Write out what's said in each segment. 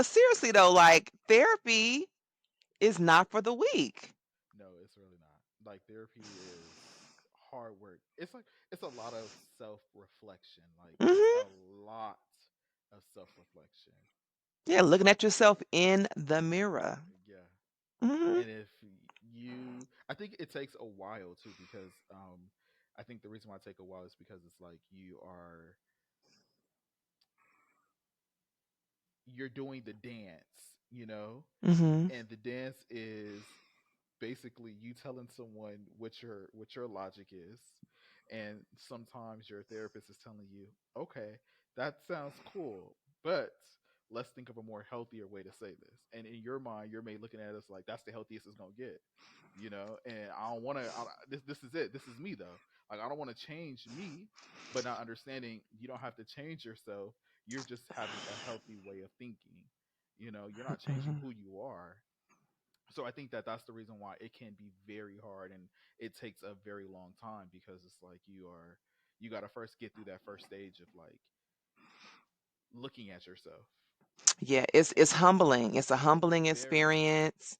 Seriously though, like therapy is not for the weak. No, it's really not. Like therapy is hard work. It's like it's a lot of self reflection. Like it's Mhm. a lot of self reflection. Yeah, looking at yourself in the mirror. Yeah. Mhm. And if you, I think it takes a while too, because I think the reason why it take a while is because it's like you're doing the dance, Mhm. and the dance is basically you telling someone what your logic is, and sometimes your therapist is telling you, okay, that sounds cool, but let's think of a more healthier way to say this. And in your mind, you're maybe looking at us like that's the healthiest it's gonna get, and I don't want to. This is it. This is me though. Like I don't want to change me, but not understanding you don't have to change yourself. You're just having a healthy way of thinking. You're not changing Mhm. who you are. So I think that that's the reason why it can be very hard, and it takes a very long time, because it's like you got to first get through that first stage of like looking at yourself. Yeah, it's humbling. It's a humbling Very. experience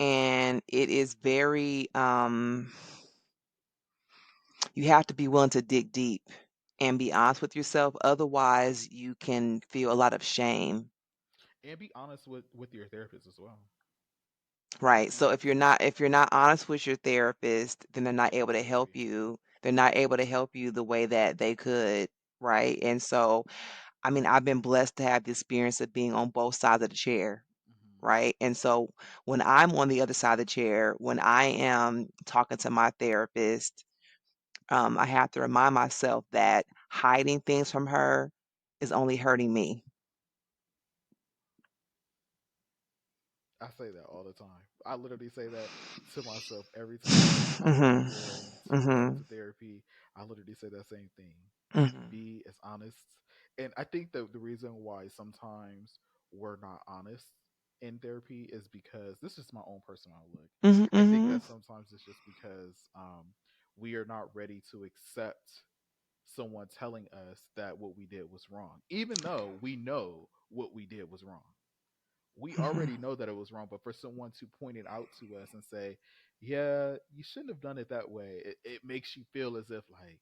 and it is very you have to be willing to dig deep and be honest with yourself. Otherwise, you can feel a lot of shame. And be honest with your therapist as well. Right. So Yes. if you're not honest with your therapist, then they're not able to It's help heavy. you. They're not able to help you the way that they could, right? And so, I mean, I've been blessed to have the experience of being on both sides of the chair, Hmm. right? And so, when I'm on the other side of the chair, when I am talking to my therapist, I have to remind myself that hiding things from her is only hurting me. I say that all the time. I literally say that to myself every time I'm Mhm. going going Mhm. into therapy. I literally say that same thing. Mhm. Be as honest. And I think that the reason why sometimes we're not honest in therapy is because this is my own personal outlook. Mhm. I think Mhm. that sometimes it's just because we are not ready to accept someone telling us that what we did was wrong, even though we know what we did was wrong. We Mhm. already know that it was wrong, but for someone to point it out to us and say, "Yeah, you shouldn't have done it that way," it makes you feel as if like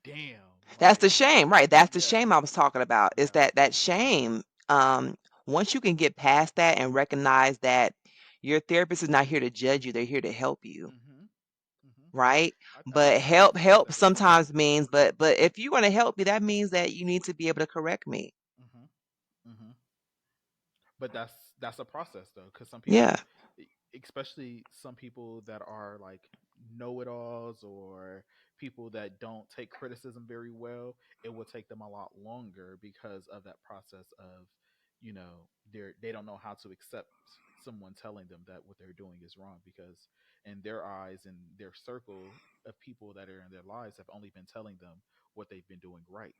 damn, That's like the shame, right? That's the yeah, shame I was talking about. Is yeah. that shame? Once you can get past that and recognize that your therapist is not here to judge you; they're here to help you, Mhm. Mhm. right? I But think that makes sense help at this point. sometimes means, but if you want to help me, that means that you need to be able to correct me. Mhm. Mhm. But that's a process though, because some Yeah. people, especially some people that are like know-it-alls, or people that don't take criticism very well, it will take them a lot longer because of that process of, they don't know how to accept someone telling them that what they're doing is wrong, because in their eyes and their circle of people that are in their lives have only been telling them what they've been doing right,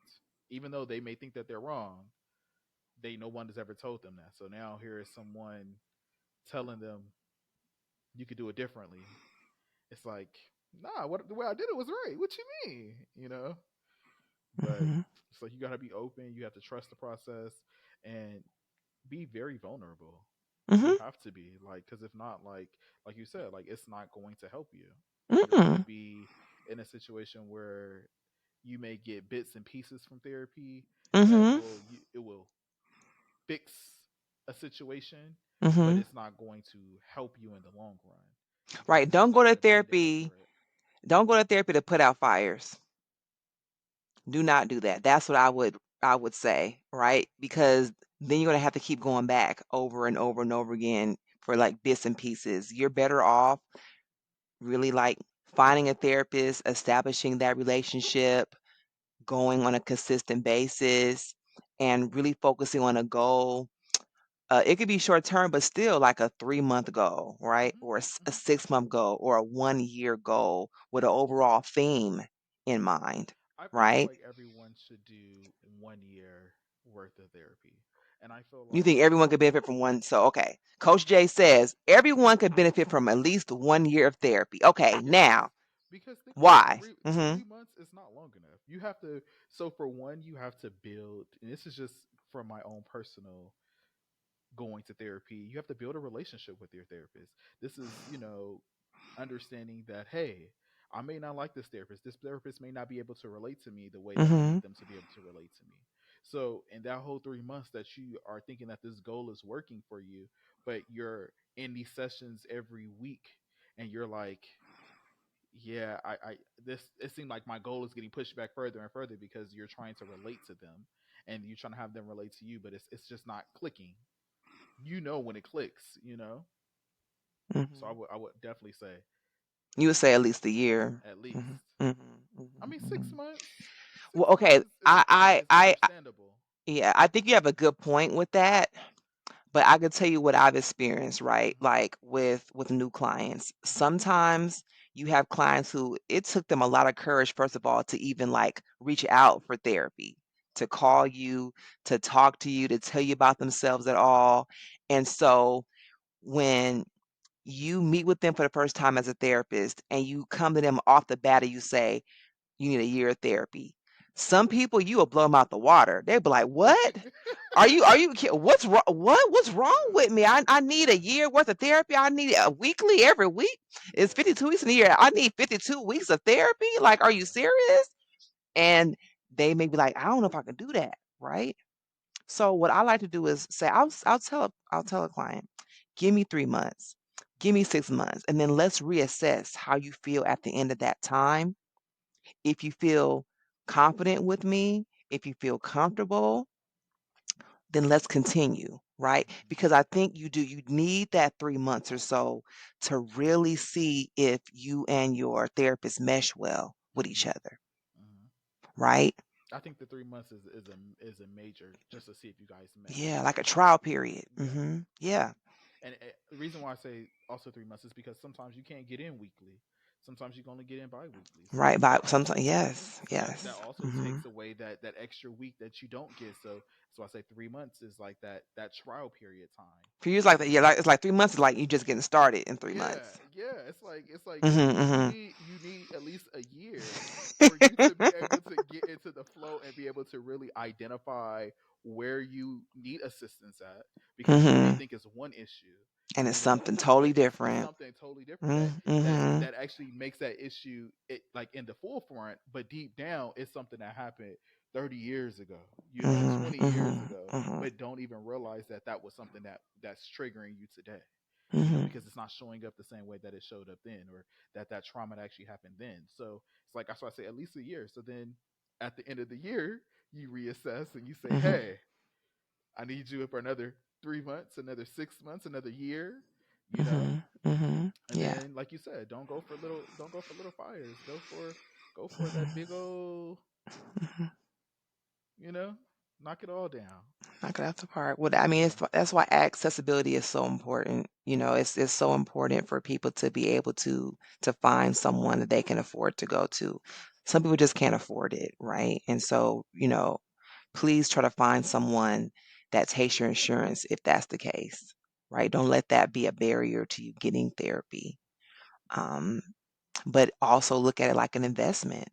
even though they may think that they're wrong. No one has ever told them that. So now here is someone telling them you could do it differently. It's like, nah, what the way I did it was right. What you mean? But Mhm. it's like you gotta be open, you have to trust the process, and be very vulnerable. You Mhm. have to be, like, because if not, like you said, like it's not going to help you. You're gonna Mhm. be in a situation where you may get bits and pieces from therapy that Mhm. it will fix a situation, but Mhm. it's not going to help you in the long run, because Right. it's just not going to be there for it. Don't go to therapy to put out fires. Do not do that. That's what I would say, right? Because then you're gonna have to keep going back over and over and over again for like bits and pieces. You're better off really like finding a therapist, establishing that relationship, going on a consistent basis, and really focusing on a goal. It could be short term, but still like a 3 month goal, right? Hmm. Or a Hmm. 6 month goal or a 1 year goal with an overall theme in mind, I feel right? like everyone should do 1 year worth of therapy, and I feel You think like everyone could benefit from one? So, okay. Coach Jay says everyone could benefit from at least 1 year of therapy. Okay, yes, now, because think about it, why? Hmm. 3 months is not long enough. You have to, so for one, you have to build, and this is just from my own personal going to therapy, you have to build a relationship with your therapist. This is, understanding that, hey, I may not like this therapist. This therapist may not be able to relate to me the way that I Mhm. need them to be able to relate to me. So, in that whole 3 months that you are thinking that this goal is working for you, but you're in these sessions every week and you're like, yeah, this it seemed like my goal is getting pushed back further and further because you're trying to relate to them and you're trying to have them relate to you, but it's just not clicking. You know when it clicks. So Mhm. I would definitely say You would say at least a year. at least. Mhm. Mhm. I Mhm. mean, six Mhm. months. Well, 6 months okay. is understandable. Yeah, I think you have a good point with that. But I could tell you what I've experienced, right? Hmm. Like with new clients. Sometimes you have clients who it took them a lot of courage, first of all, to even like reach out for therapy, to call you, to talk to you, to tell you about themselves at all. And so when you meet with them for the first time as a therapist and you come to them off the bat and you say, you need a year of therapy. Some people you will blow them out the water. They'll be like, "What? What's wrong? What's wrong Yeah, with me? I need a yeah, year worth of therapy. I need a weekly every week. It's yeah, 52 weeks in a year. I need 52 weeks of therapy. Like, are you yeah. serious?" And they may be like, "I don't know if I can do that." Right? So what I like to do is say, I'll tell a client, "Give me 3 months, give me 6 months, and then let's reassess how you feel at the end of that time. If you feel confident with me, if you feel comfortable, then let's continue, right? Hmm. Because I think you need that 3 months or so to really see if you and your therapist mesh well with each Hmm. other, Hmm. right? I think the 3 months is a major just to see if you guys Yeah, mesh. like a trial period. Yeah. Yeah, And the reason why I say also 3 months is because sometimes you can't get in weekly. Sometimes you can only get in bi-weekly. right. So But sometimes, yes, that yes. also Hmm. takes away that extra week that you don't get. So I say 3 months is like that trial period time. For you, it's like that. Yeah, like it's like 3 months is like you just getting started in three Yeah, months. yeah. It's like Hmm. Hmm. you need at least a year for you to be able to get into the flow and be able to really identify where you need assistance at, because you may Hmm. think it's one issue, And it's you know, something but totally it's different. something totally different that Mm-hmm. that actually makes that issue like in the forefront, but deep down it's something that happened 30 years ago, Mhm, 20 years mhm, ago, mhm, but don't even realize that that was something that's triggering you today, mhm, because it's not showing up the same way that it showed up then, or that trauma that actually happened then. So it's like that's why I say at least a year. So then at the end of the year, you reassess and you say, mhm, hey, I need you for another 3 months, another 6 months, another year, you know? mhm, mhm. And Yeah. then like you said, don't go for little fires. Go for that Mhm, big old, mhm. you know, knock it all down. Knock it out the park. Well, I mean, Yeah. that's why accessibility is so important. It's so important for people to be able to find someone that they can afford to go to. Some people just can't afford it, right? And so, please try to find someone that takes your insurance if that's the case, right? Don't let that be a barrier to you getting therapy. Um, but also look at it like an investment,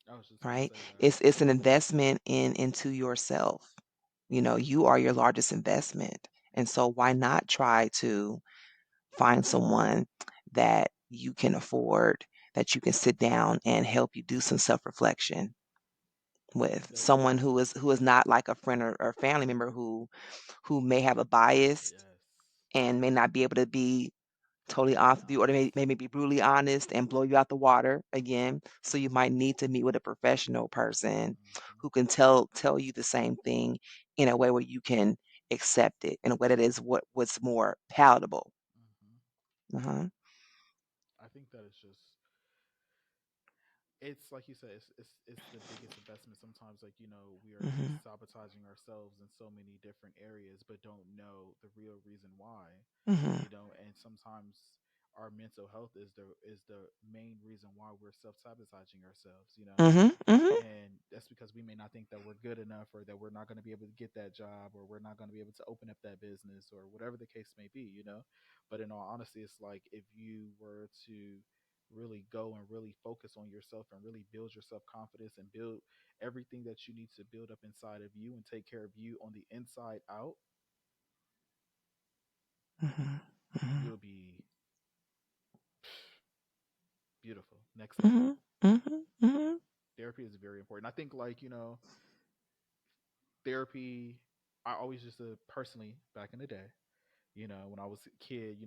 I was just gonna right? say that. It's an investment into yourself. You are your largest investment. And so why not try to find someone that you can afford, that you can sit down and help you do some self-reflection with That someone who is not like a friend or family member who may have a bias yes. and may not be able to be totally honest with you, or they Honest. may be brutally honest and blow you out the water again. So you might need to meet with a professional person Hmm. who can tell you the same thing in a way where you can accept it in a way that is what's more palatable. Hmm. Uh-huh. I think that it's like you said, it's the biggest investment. Sometimes, like, we are Mhm. sabotaging ourselves in so many different areas, but don't know the real reason why. Mhm. And sometimes our mental health is the main reason why we're self sabotaging ourselves. Mhm. Mhm. And that's because we may not think that we're good enough, or that we're not going to be able to get that job, or we're not going to be able to open up that business, or whatever the case may be. But in all honesty, it's like if you were to really go and really focus on yourself and really build your self confidence and build everything that you need to build up inside of you and take care of you on the inside out, Mhm. Mhm. You'll be beautiful, next level. Mhm. Mhm. Mhm. Therapy is very important. I think, like, therapy. I always used to personally back in the day. When I was a kid,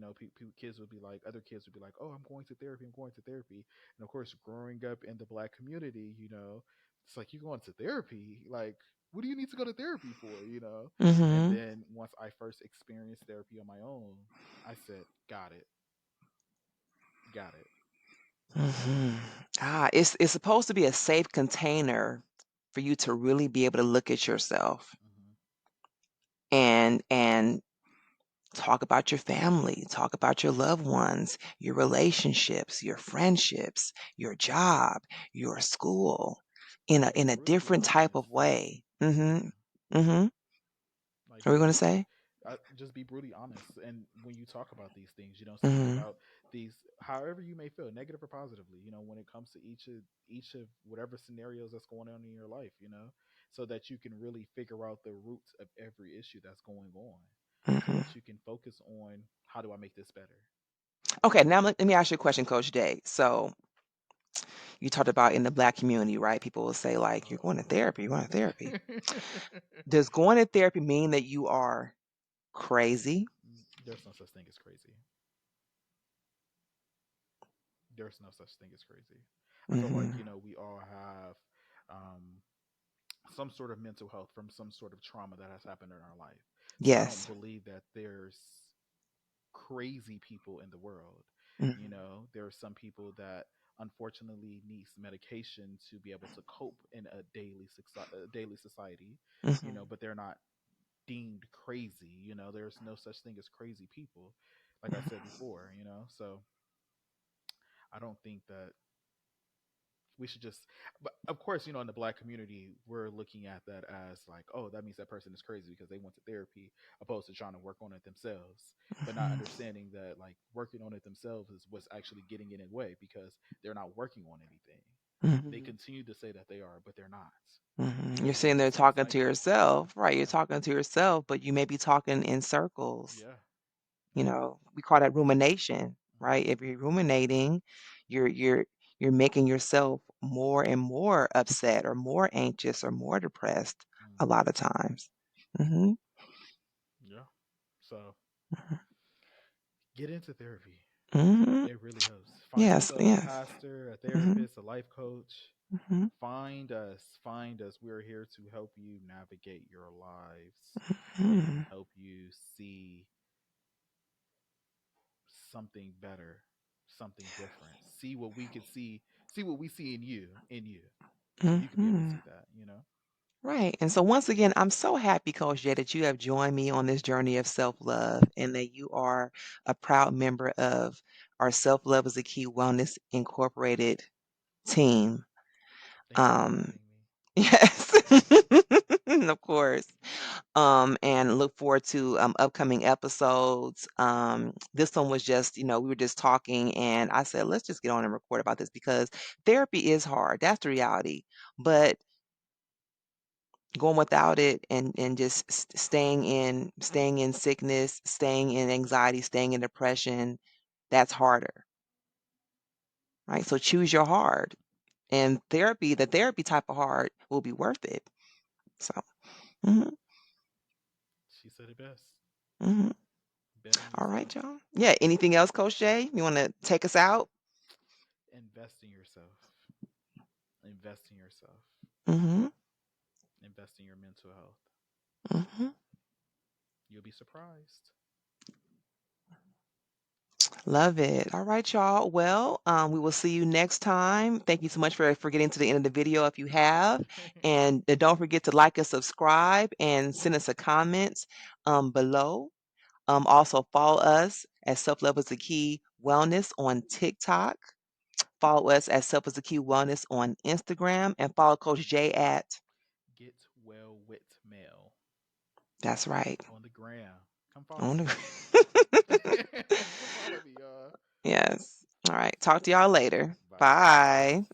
kids would be like, other kids would be like, "Oh, I'm going to therapy. I'm going to therapy." And of course, growing up in the black community, it's like, you going to therapy? Like, what do you need to go to therapy for? And Mhm. then once I first experienced therapy on my own, I said, "Got it, got it." Mhm. It's supposed to be a safe container for you to really be able to look at yourself Hmm. and talk about your family, talk about your loved ones, your relationships, your friendships, your job, your school in a Be brutally different type honest. of way. Yeah. Mhm. Mhm. Like, What are we gonna say? just be brutally honest. And when you talk about these things, speak Mhm. about these, however you may feel, negative or positively, when it comes to each of whatever scenarios that's going on in your life, so that you can really figure out the roots of every issue that's going on, so Mhm. that you can focus on, how do I make this better? Okay, now let me ask you a question, Coach Day. So you talked about in the black community, right? People will say like, "You're going to therapy. You're going to therapy." Does going to therapy mean that you are crazy? There's no such thing as crazy. There's no such thing as crazy. I feel like, Mhm. we all have um, some sort of mental health from some sort of trauma that has happened in our life. So I don't Yes. believe that there's crazy people in the world. Mhm. There are some people that unfortunately needs medication to be able to cope in a daily society, Mhm. but they're not deemed crazy. There's no such thing as crazy people, like I said Mhm. before. So I don't think that we should just, but of course, in the black community, we're looking at that as like, oh, that means that person is crazy because they went to therapy, opposed to trying to work on it themselves, but not Mhm. understanding that, like, working on it themselves is what's actually getting in the way, because they're not working on anything. They Mhm. continue to say that they are, but they're not. Mhm. You're They're in sitting the there same talking to cycle. yourself, right? You're Yeah. talking to yourself, but you may be talking in circles. Yeah. You know, we call that rumination, Hmm. right? If you're ruminating, you're you're you're making yourself more and more upset or more anxious or more depressed a Hmm. lot of times. Mhm. Yeah. So get into therapy. Mhm. It really helps. Find Yes, yourself a yes. pastor, a Mhm. therapist, a life coach. Mhm. Find us. Find us. We're here to help you navigate your lives and Mhm. help you see something better, something different. See what we could see. See what we see in you, so you could be able to Mhm. see that. Right. And so once again, I'm so happy, Coach Jay, that you have joined me on this journey of self-love and that you are a proud member of our Self-Love is a Key Wellness Incorporated team. Thank you for Um, having me. yes, of course. And look forward to upcoming episodes. This one was just, we were just talking, and I said, let's just get on and record about this because therapy is hard. That's the reality. But going without it and just staying in sickness, staying in anxiety, staying in depression, that's harder, right? So choose your hard. And therapy, the therapy type of hard will be worth it. So, mhm, She said it best. mhm. Bet on All right, yourself. y'all. Yeah, anything else, Coach Jay? You wanna take us out? Invest in yourself. Invest in yourself. Mhm, Invest in your mental health. mhm. You'll be surprised. Love it. All right, y'all. Well, we will see you next time. Thank you so much for getting to the end of the video if you have. And don't forget to like and subscribe and send us a comment below. Also follow us at Self Love is the Key Wellness on TikTok. Follow us at Self is the Key Wellness on Instagram and follow Coach Jay at Get well with mail that's right. on the gram. Come follow On me. the Come follow me, y'all. yes. All right. Talk to y'all later. Bye. Bye.